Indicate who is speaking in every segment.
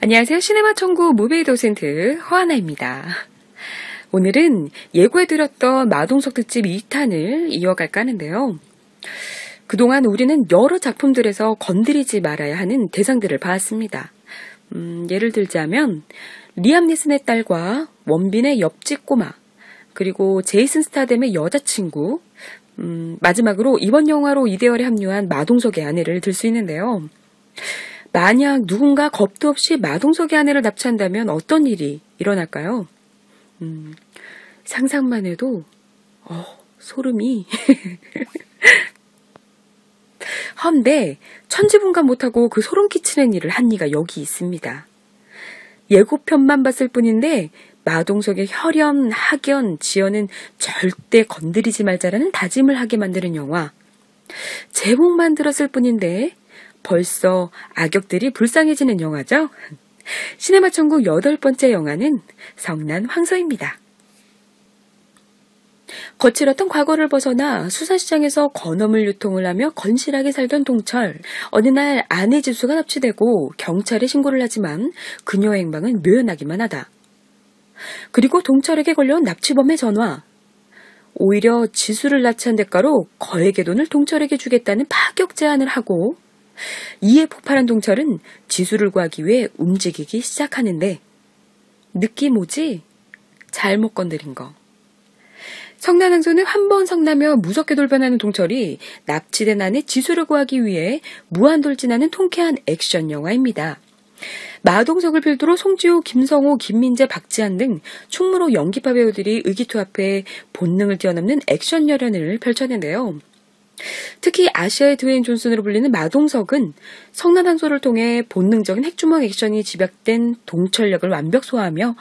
Speaker 1: 안녕하세요. 시네마 천국 무비 도센트 허하나입니다. 오늘은 예고해드렸던 마동석 특집 2탄을 이어갈까 하는데요. 그동안 우리는 여러 작품들에서 건드리지 말아야 하는 대상들을 봐왔습니다. 예를 들자면 리암 니슨의 딸과 원빈의 옆집 꼬마, 그리고 제이슨 스타뎀의 여자친구, 마지막으로 이번 영화로 이대열에 합류한 마동석의 아내를 들 수 있는데요. 만약 누군가 겁도 없이 마동석의 아내를 납치한다면 어떤 일이 일어날까요? 상상만 해도 소름이 헌데 천지분간 못하고 그 소름 끼치는 일을 한 이가 여기 있습니다. 예고편만 봤을 뿐인데 마동석의 혈연, 학연, 지연은 절대 건드리지 말자라는 다짐을 하게 만드는 영화. 제목만 들었을 뿐인데 벌써 악역들이 불쌍해지는 영화죠. 시네마 천국 8번째 영화는 성난 황소입니다. 거칠었던 과거를 벗어나 수산시장에서 건어물 유통을 하며 건실하게 살던 동철. 어느 날 아내 지수가 납치되고 경찰에 신고를 하지만 그녀의 행방은 묘연하기만 하다. 그리고 동철에게 걸려온 납치범의 전화. 오히려 지수를 납치한 대가로 거액의 돈을 동철에게 주겠다는 파격 제안을 하고 이에 폭발한 동철은 지수를 구하기 위해 움직이기 시작하는데 느낌 오지? 잘못 건드린 거. 성난 황소는 한 번 성나며 무섭게 돌변하는 동철이 납치된 아내 지수를 구하기 위해 무한돌진하는 통쾌한 액션 영화입니다. 마동석을 필두로 송지효, 김성호, 김민재, 박지한 등 충무로 연기파 배우들이 의기투합해 본능을 뛰어넘는 액션 열연을 펼쳤는데요. 특히 아시아의 드웨인 존슨으로 불리는 마동석은 성난 황소를 통해 본능적인 핵주먹 액션이 집약된 동철 역을 완벽 소화하며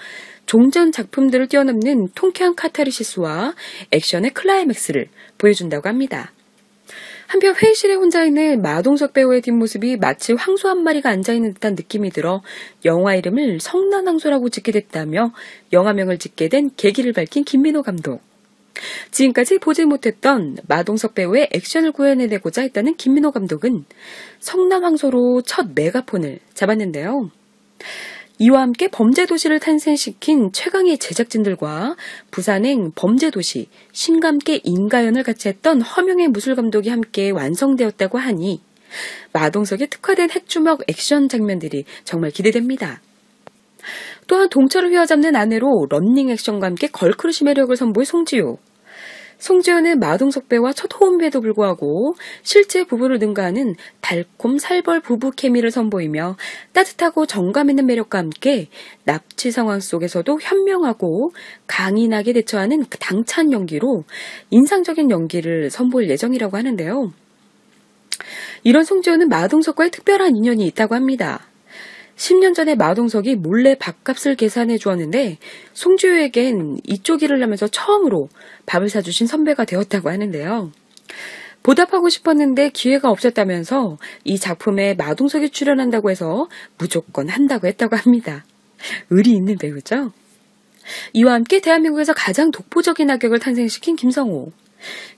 Speaker 1: 종전 작품들을 뛰어넘는 통쾌한 카타르시스와 액션의 클라이맥스를 보여준다고 합니다. 한편 회의실에 혼자 있는 마동석 배우의 뒷모습이 마치 황소 한 마리가 앉아있는 듯한 느낌이 들어 영화 이름을 성난 황소라고 짓게 됐다며 영화명을 짓게 된 계기를 밝힌 김민호 감독. 지금까지 보지 못했던 마동석 배우의 액션을 구현해내고자 했다는 김민호 감독은 성난 황소로 첫 메가폰을 잡았는데요. 이와 함께 범죄도시를 탄생시킨 최강의 제작진들과 부산행 범죄도시, 신과 함께 인가연을 같이 했던 허명의 무술감독이 함께 완성되었다고 하니 마동석에 특화된 핵주먹 액션 장면들이 정말 기대됩니다. 또한 동철을 휘어잡는 아내로 런닝 액션과 함께 걸크러시 매력을 선보인 송지효. 송지효는 마동석 배우와 첫 호흡에도 불구하고 실제 부부를 능가하는 달콤 살벌 부부 케미를 선보이며 따뜻하고 정감 있는 매력과 함께 납치 상황 속에서도 현명하고 강인하게 대처하는 당찬 연기로 인상적인 연기를 선보일 예정이라고 하는데요. 이런 송지효는 마동석과의 특별한 인연이 있다고 합니다. 10년 전에 마동석이 몰래 밥값을 계산해 주었는데 송지효에겐 이쪽 일을 하면서 처음으로 밥을 사주신 선배가 되었다고 하는데요. 보답하고 싶었는데 기회가 없었다면서 이 작품에 마동석이 출연한다고 해서 무조건 한다고 했다고 합니다. 의리 있는 배우죠. 이와 함께 대한민국에서 가장 독보적인 악역을 탄생시킨 김성호.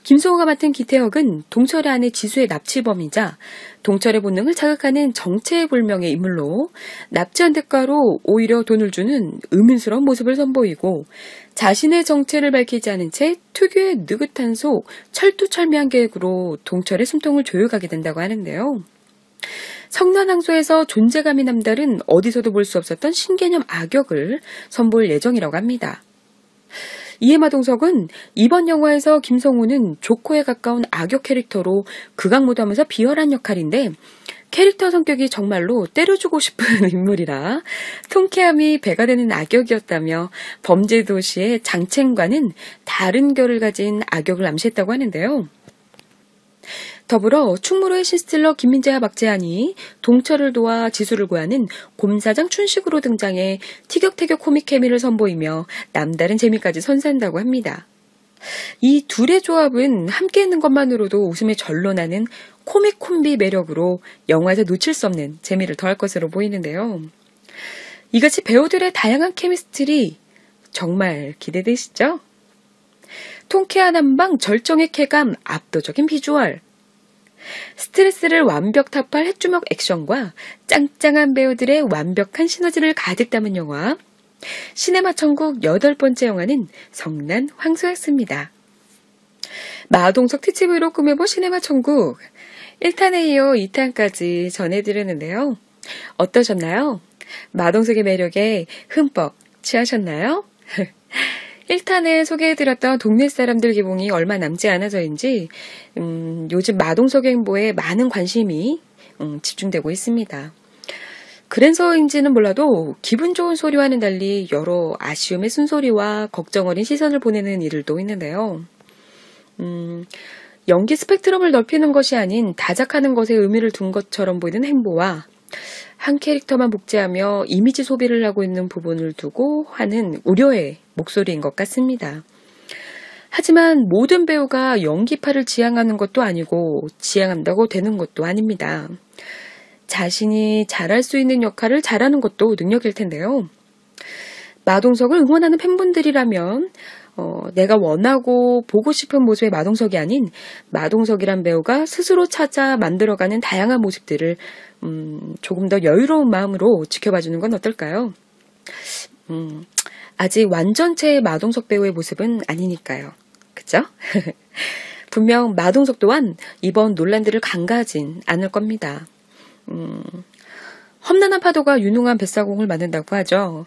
Speaker 1: 김성호가 맡은 기태혁은 동철의 아내 지수의 납치범이자 동철의 본능을 자극하는 정체불명의 인물로 납치한 대가로 오히려 돈을 주는 의문스러운 모습을 선보이고 자신의 정체를 밝히지 않은 채 특유의 느긋한 속 철두철미한 계획으로 동철의 숨통을 조여가게 된다고 하는데요. 성난 황소에서 존재감이 남다른 어디서도 볼 수 없었던 신개념 악역을 선보일 예정이라고 합니다. 이에 마동석은 이번 영화에서 김성호는 조커에 가까운 악역 캐릭터로 극악무도하면서 비열한 역할인데 캐릭터 성격이 정말로 때려주고 싶은 인물이라 통쾌함이 배가 되는 악역이었다며 범죄도시의 장첸과는 다른 결을 가진 악역을 암시했다고 하는데요. 더불어 충무로의 신스틸러 김민재와 박재한이 동철을 도와 지수를 구하는 곰사장 춘식으로 등장해 티격태격 코믹 케미를 선보이며 남다른 재미까지 선사한다고 합니다. 이 둘의 조합은 함께 있는 것만으로도 웃음이 절로 나는 코믹 콤비 매력으로 영화에서 놓칠 수 없는 재미를 더할 것으로 보이는데요. 이같이 배우들의 다양한 케미스트리 정말 기대되시죠? 통쾌한 한방, 절정의 쾌감, 압도적인 비주얼. 스트레스를 완벽 타파할 핵주먹 액션과 짱짱한 배우들의 완벽한 시너지를 가득 담은 영화 시네마 천국 8번째 영화는 성난 황소였습니다. 마동석 특집으로 꾸며본 시네마 천국 1탄에 이어 2탄까지 전해드렸는데요. 어떠셨나요? 마동석의 매력에 흠뻑 취하셨나요? 1탄에 소개해드렸던 동네 사람들 기봉이 얼마 남지 않아서인지 요즘 마동석의 행보에 많은 관심이 집중되고 있습니다. 그래서인지는 몰라도 기분 좋은 소리와는 달리 여러 아쉬움의 쓴소리와 걱정 어린 시선을 보내는 이들도 있는데요. 연기 스펙트럼을 넓히는 것이 아닌 다작하는 것에 의미를 둔 것처럼 보이는 행보와 한 캐릭터만 복제하며 이미지 소비를 하고 있는 부분을 두고 하는 우려의 목소리인 것 같습니다. 하지만 모든 배우가 연기파를 지향하는 것도 아니고 지향한다고 되는 것도 아닙니다. 자신이 잘할 수 있는 역할을 잘하는 것도 능력일 텐데요. 마동석을 응원하는 팬분들이라면 내가 원하고 보고 싶은 모습의 마동석이 아닌 마동석이란 배우가 스스로 찾아 만들어가는 다양한 모습들을 조금 더 여유로운 마음으로 지켜봐주는 건 어떨까요? 아직 완전체의 마동석 배우의 모습은 아니니까요. 그쵸? 분명 마동석 또한 이번 논란들을 간과하진 않을 겁니다. 험난한 파도가 유능한 뱃사공을 만든다고 하죠.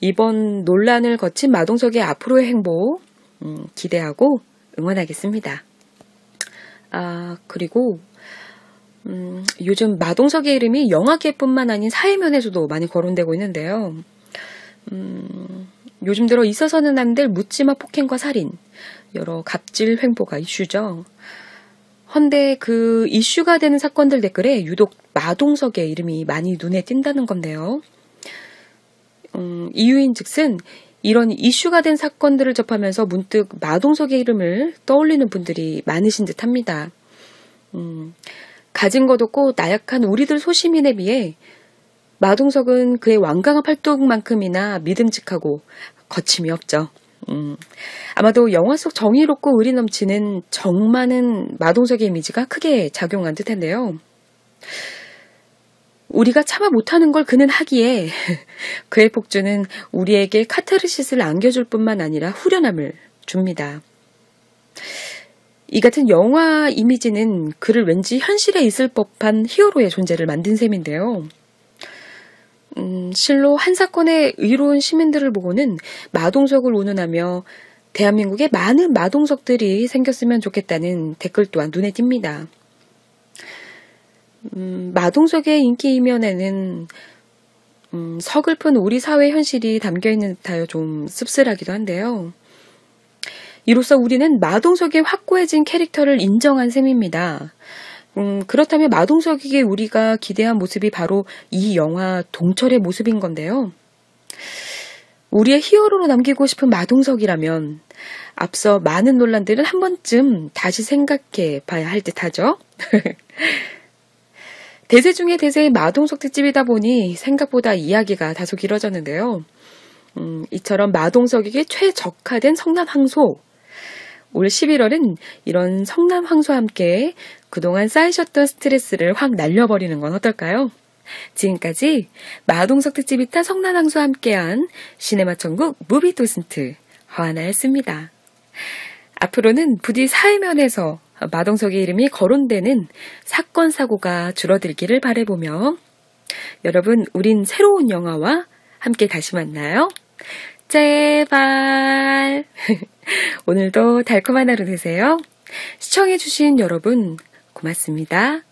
Speaker 1: 이번 논란을 거친 마동석의 앞으로의 행보 기대하고 응원하겠습니다. 그리고 요즘 마동석의 이름이 영화계뿐만 아닌 사회면에서도 많이 거론되고 있는데요. 요즘 들어 있어서는 안 될 묻지마 폭행과 살인, 여러 갑질 횡포가 이슈죠. 헌데 그 이슈가 되는 사건들 댓글에 유독 마동석의 이름이 많이 눈에 띈다는 건데요. 이유인즉슨 이런 이슈가 된 사건들을 접하면서 문득 마동석의 이름을 떠올리는 분들이 많으신 듯합니다. 가진 것 없고 나약한 우리들 소시민에 비해 마동석은 그의 완강한 팔뚝만큼이나 믿음직하고 거침이 없죠. 아마도 영화 속 정의롭고 의리 넘치는 정 많은 마동석의 이미지가 크게 작용한 듯한데요. 우리가 참아 못하는 걸 그는 하기에 그의 폭주는 우리에게 카타르시스를 안겨줄 뿐만 아니라 후련함을 줍니다. 이 같은 영화 이미지는 그를 왠지 현실에 있을 법한 히어로의 존재를 만든 셈인데요. 실로 한 사건의 의로운 시민들을 보고는 마동석을 운운하며 대한민국에 많은 마동석들이 생겼으면 좋겠다는 댓글 또한 눈에 띕니다. 마동석의 인기 이면에는 서글픈 우리 사회 현실이 담겨있는 듯하여 좀 씁쓸하기도 한데요. 이로써 우리는 마동석의 확고해진 캐릭터를 인정한 셈입니다. 그렇다면 마동석에게 우리가 기대한 모습이 바로 이 영화 동철의 모습인 건데요. 우리의 히어로로 남기고 싶은 마동석이라면 앞서 많은 논란들을 한 번쯤 다시 생각해 봐야 할 듯하죠. 대세 중에 대세의 마동석 특집이다 보니 생각보다 이야기가 다소 길어졌는데요. 이처럼 마동석에게 최적화된 성남 황소. 올 11월은 이런 성남 황소와 함께 그동안 쌓이셨던 스트레스를 확 날려버리는 건 어떨까요? 지금까지 마동석 특집 2탄 성남 황소와 함께한 시네마 천국 무비 도슨트 허하나였습니다. 앞으로는 부디 사회면에서 마동석의 이름이 거론되는 사건 사고가 줄어들기를 바라보며 여러분, 우린 새로운 영화와 함께 다시 만나요. 제발. 오늘도 달콤한 하루 되세요. 시청해주신 여러분 고맙습니다.